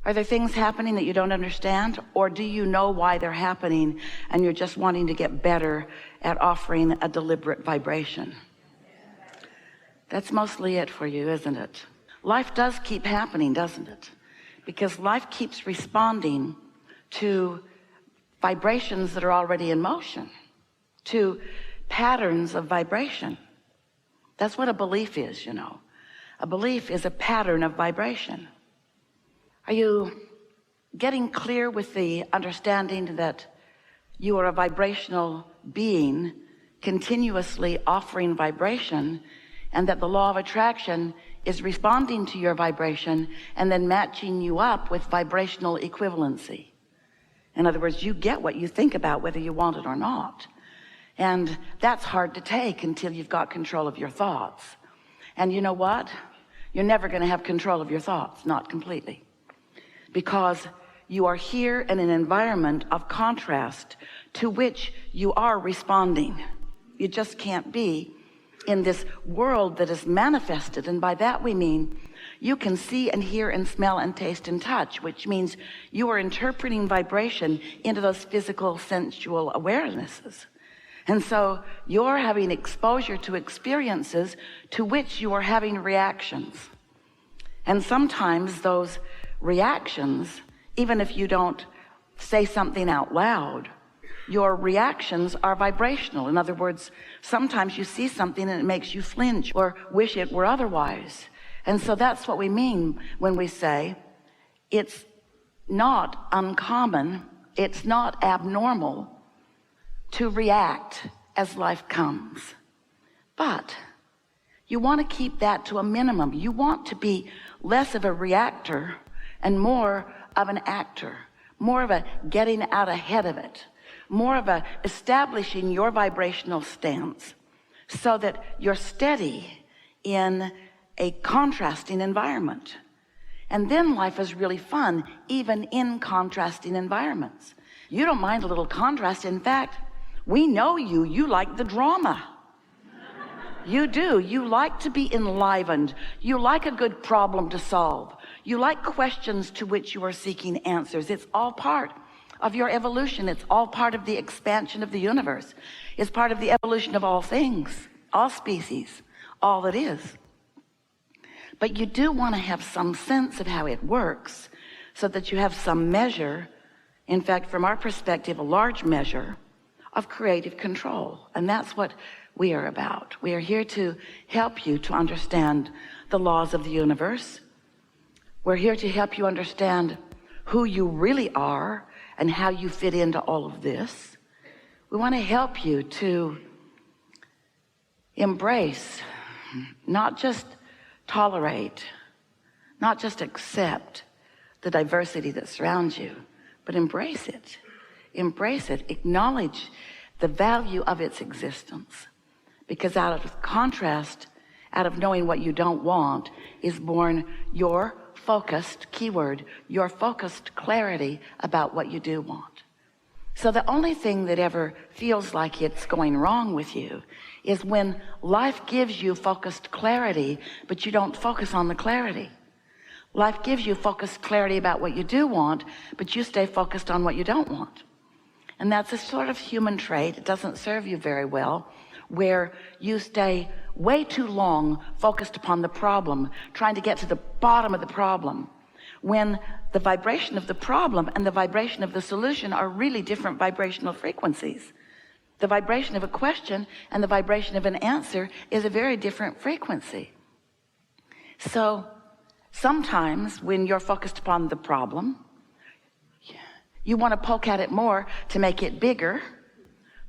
Are there things happening that you don't understand? Or do you know why they're happening and you're just wanting to get better at offering a deliberate vibration? That's mostly it for you, isn't it? Life does keep happening, doesn't it? Because life keeps responding to vibrations that are already in motion, to patterns of vibration. That's what a belief is, you know. A belief is a pattern of vibration. Are you getting clear with the understanding that you are a vibrational being continuously offering vibration, and that the law of attraction is responding to your vibration and then matching you up with vibrational equivalency? In other words, you get what you think about whether you want it or not. And that's hard to take until you've got control of your thoughts. And you know what? You're never going to have control of your thoughts, not completely. Because you are here in an environment of contrast to which you are responding. You just can't be in this world that is manifested. And by that we mean you can see and hear and smell and taste and touch, which means you are interpreting vibration into those physical, sensual awarenesses. And so you're having exposure to experiences to which you are having reactions. And sometimes those reactions, even if you don't say something out loud, your reactions are vibrational. In other words, sometimes you see something and it makes you flinch or wish it were otherwise. And so that's what we mean when we say it's not uncommon, it's not abnormal to react as life comes. But you want to keep that to a minimum. You want to be less of a reactor and more of an actor, more of a getting out ahead of it, more of a establishing your vibrational stance so that you're steady in a contrasting environment. And then life is really fun, even in contrasting environments. You don't mind a little contrast. In fact, we know you like the drama. You do. You like to be enlivened. You like a good problem to solve. You like questions to which you are seeking answers. It's all part of your evolution. It's all part of the expansion of the universe. It's part of the evolution of all things, all species, all that is. But you do want to have some sense of how it works so that you have some measure, in fact, from our perspective, a large measure of creative control. And that's what we are about. We are here to help you to understand the laws of the universe. We're here to help you understand who you really are and how you fit into all of this. We want to help you to embrace, not just tolerate, not just accept the diversity that surrounds you, but embrace it. Embrace it. Acknowledge the value of its existence. Because out of contrast, out of knowing what you don't want, is born your focused, keyword, your focused clarity about what you do want. So the only thing that ever feels like it's going wrong with you is when life gives you focused clarity, but you don't focus on the clarity. Life gives you focused clarity about what you do want, but you stay focused on what you don't want. And that's a sort of human trait. It doesn't serve you very well, where you stay way too long focused upon the problem, trying to get to the bottom of the problem, when the vibration of the problem and the vibration of the solution are really different vibrational frequencies. The vibration of a question and the vibration of an answer is a very different frequency. So sometimes when you're focused upon the problem, you want to poke at it more to make it bigger.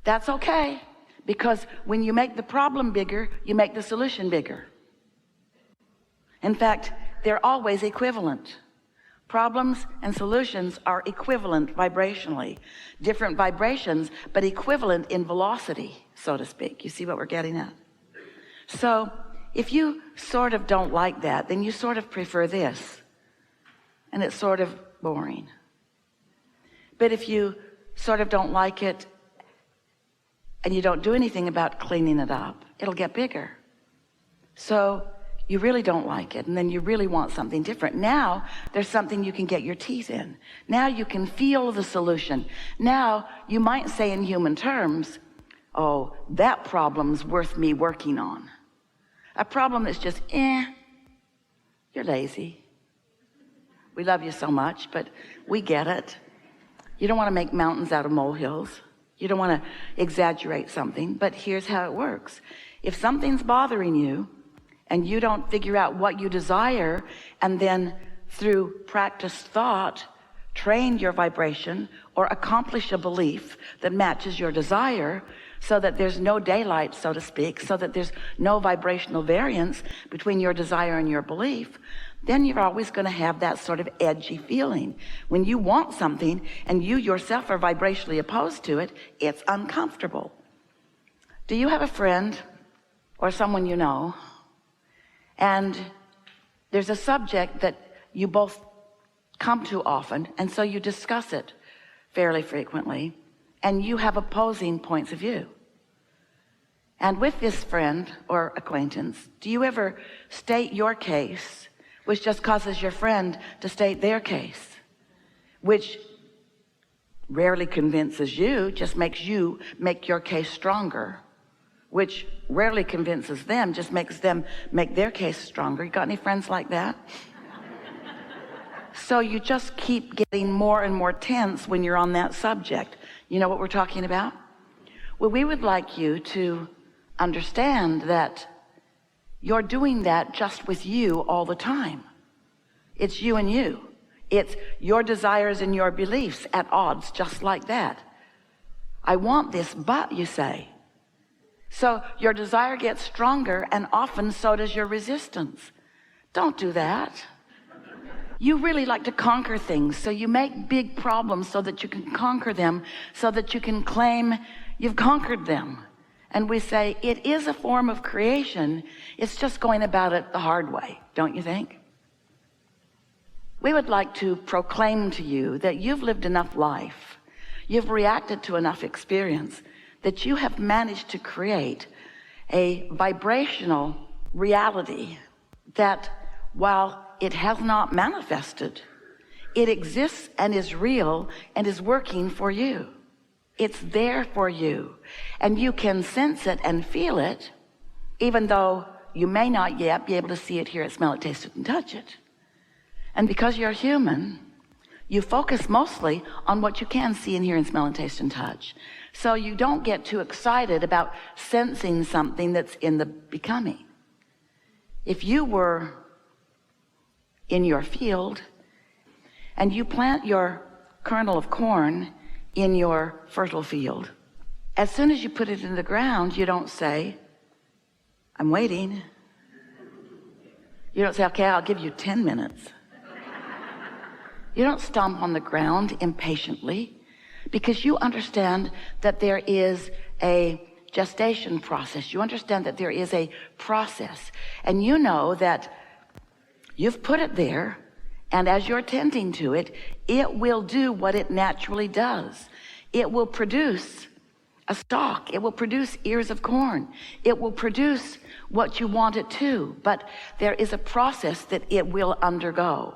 That's okay. Because when you make the problem bigger, you make the solution bigger. In fact, they're always equivalent. Problems and solutions are equivalent vibrationally. Different vibrations, but equivalent in velocity, so to speak. You see what we're getting at? So if you sort of don't like that, then you sort of prefer this. And it's sort of boring. But if you sort of don't like it, and you don't do anything about cleaning it up, it'll get bigger. So you really don't like it, and then you really want something different. Now there's something you can get your teeth in. Now you can feel the solution. Now you might say in human terms, oh, that problem's worth me working on. A problem that's just, you're lazy. We love you so much, but we get it. You don't want to make mountains out of molehills. You don't want to exaggerate something, but here's how it works. If something's bothering you and you don't figure out what you desire, and then through practiced thought, train your vibration or accomplish a belief that matches your desire, so that there's no daylight, so to speak, so that there's no vibrational variance between your desire and your belief, then you're always going to have that sort of edgy feeling. When you want something and you yourself are vibrationally opposed to it, it's uncomfortable. Do you have a friend or someone you know, and there's a subject that you both come to often, and so you discuss it fairly frequently, and you have opposing points of view? And with this friend or acquaintance, do you ever state your case, which just causes your friend to state their case, which rarely convinces you, just makes you make your case stronger, which rarely convinces them, just makes them make their case stronger? You got any friends like that? So you just keep getting more and more tense when you're on that subject. You know what we're talking about? Well, we would like you to understand that you're doing that just with you all the time. It's you and you. It's your desires and your beliefs at odds, just like that. I want this, but you say. So your desire gets stronger, and often so does your resistance. Don't do that. You really like to conquer things, so you make big problems so that you can conquer them, so that you can claim you've conquered them. And we say, it is a form of creation. It's just going about it the hard way, don't you think? We would like to proclaim to you that you've lived enough life, you've reacted to enough experience, that you have managed to create a vibrational reality that, while it has not manifested, it exists and is real and is working for you. It's there for you, and you can sense it and feel it, even though you may not yet be able to see it, hear it, smell it, taste it, and touch it. And because you're human, you focus mostly on what you can see and hear and smell and taste and touch. So you don't get too excited about sensing something that's in the becoming. If you were in your field and you plant your kernel of corn in your fertile field, as soon as you put it in the ground, you don't say, I'm waiting. You don't say, okay, I'll give you 10 minutes. You don't stomp on the ground impatiently, because you understand that there is a gestation process. You understand that there is a process, and you know that you've put it there, and as you're tending to it, it will do what it naturally does. It will produce a stalk. It will produce ears of corn. It will produce what you want it to, but there is a process that it will undergo.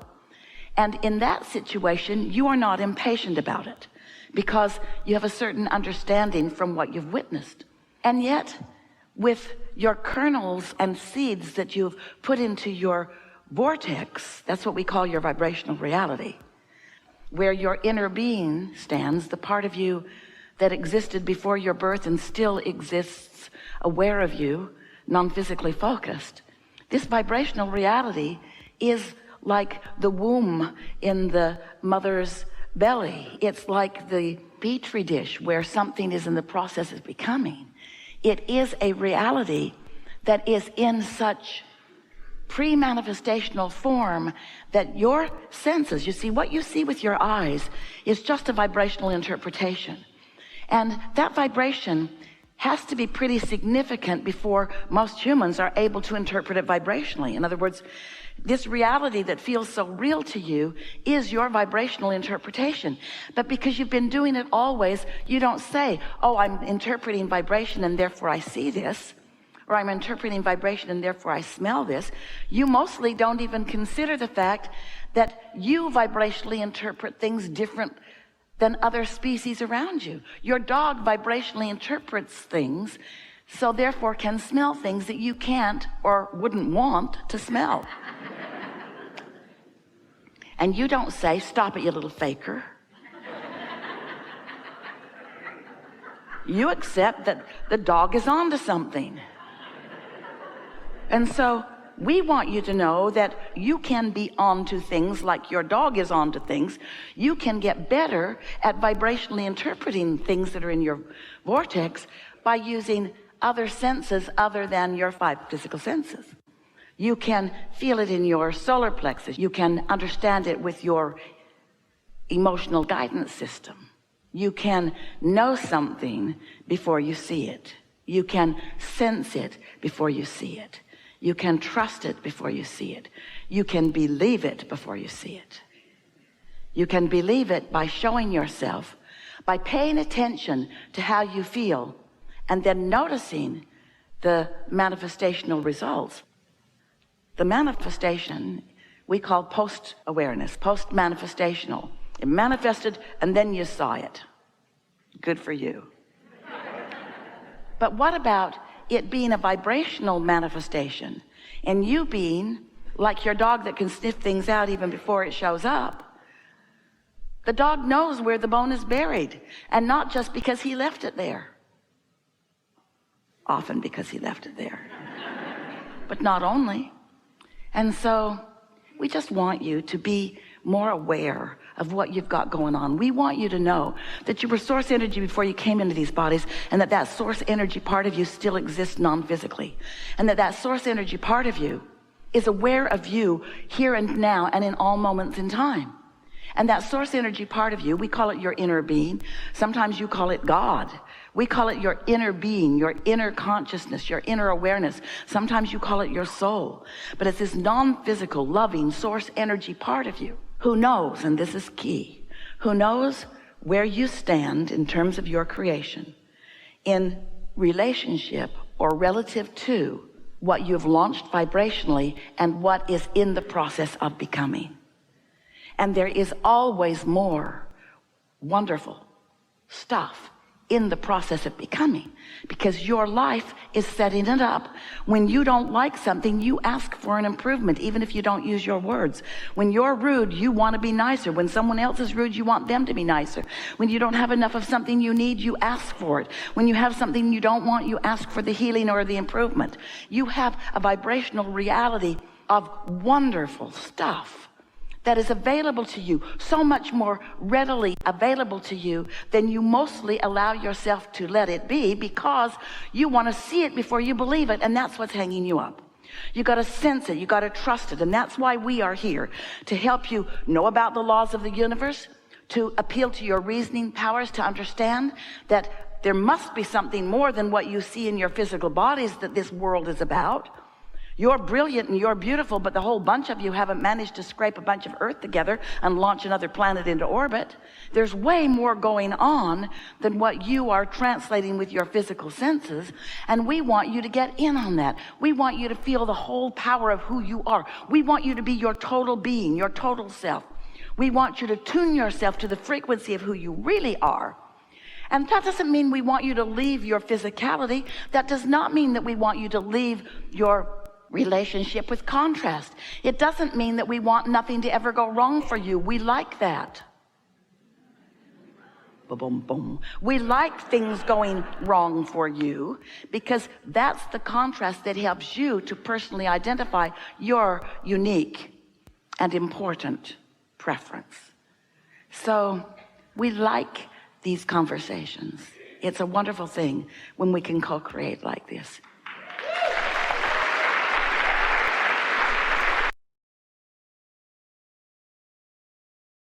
And in that situation, you are not impatient about it, because you have a certain understanding from what you've witnessed. And yet, with your kernels and seeds that you've put into your vortex, that's what we call your vibrational reality, where your inner being stands, the part of you that existed before your birth and still exists aware of you, non-physically focused. This vibrational reality is like the womb in the mother's belly. It's like the petri dish where something is in the process of becoming. It is a reality that is in such pre-manifestational form that your senses, you see, what you see with your eyes is just a vibrational interpretation. And that vibration has to be pretty significant before most humans are able to interpret it vibrationally. In other words, this reality that feels so real to you is your vibrational interpretation. But because you've been doing it always, you don't say, oh, I'm interpreting vibration and therefore I see this. or I'm interpreting vibration and therefore I smell this, you mostly don't even consider the fact that you vibrationally interpret things different than other species around you. Your dog vibrationally interprets things, so therefore can smell things that you can't or wouldn't want to smell. And you don't say, "Stop it, you little faker." You accept that the dog is onto something. And so we want you to know that you can be onto things like your dog is onto things. You can get better at vibrationally interpreting things that are in your vortex by using other senses other than your 5 physical senses. You can feel it in your solar plexus. You can understand it with your emotional guidance system. You can know something before you see it. You can sense it before you see it. You can trust it before you see it. You can believe it before you see it. You can believe it by showing yourself, by paying attention to how you feel, and then noticing the manifestational results. The manifestation we call post-awareness, post-manifestational. It manifested and then you saw it. Good for you. But what about it being a vibrational manifestation and you being like your dog that can sniff things out even before it shows up? The dog knows where the bone is buried, and not just because he left it there. Often because he left it there, but not only. And so we just want you to be more aware of what you've got going on. We want you to know that you were source energy before you came into these bodies, and that that source energy part of you still exists non-physically, and that that source energy part of you is aware of you here and now and in all moments in time. And that source energy part of you, we call it your inner being. Sometimes you call it God. We call it your inner being, your inner consciousness, your inner awareness. Sometimes you call it your soul. But it's this non-physical, loving source energy part of you who knows, and this is key, who knows where you stand in terms of your creation in relationship or relative to what you've launched vibrationally and what is in the process of becoming. And there is always more wonderful stuff in the process of becoming, because your life is setting it up. When you don't like something, you ask for an improvement, even if you don't use your words. When you're rude, you want to be nicer. When someone else is rude, you want them to be nicer. When you don't have enough of something you need, you ask for it. When you have something you don't want, you ask for the healing or the improvement. You have a vibrational reality of wonderful stuff that is available to you, so much more readily available to you than you mostly allow yourself to let it be, because you want to see it before you believe it, and that's what's hanging you up. You got to sense it, you got to trust it, and that's why we are here, to help you know about the laws of the universe, to appeal to your reasoning powers, to understand that there must be something more than what you see in your physical bodies that this world is about. You're brilliant and you're beautiful, but the whole bunch of you haven't managed to scrape a bunch of earth together and launch another planet into orbit. There's way more going on than what you are translating with your physical senses, and we want you to get in on that. We want you to feel the whole power of who you are. We want you to be your total being, your total self. We want you to tune yourself to the frequency of who you really are. And that doesn't mean we want you to leave your physicality. That does not mean that we want you to leave your relationship with contrast. It doesn't mean that we want nothing to ever go wrong for you. We like that. Boom, boom, boom. We like things going wrong for you, because that's the contrast that helps you to personally identify your unique and important preference. So we like these conversations. It's a wonderful thing when we can co-create like this.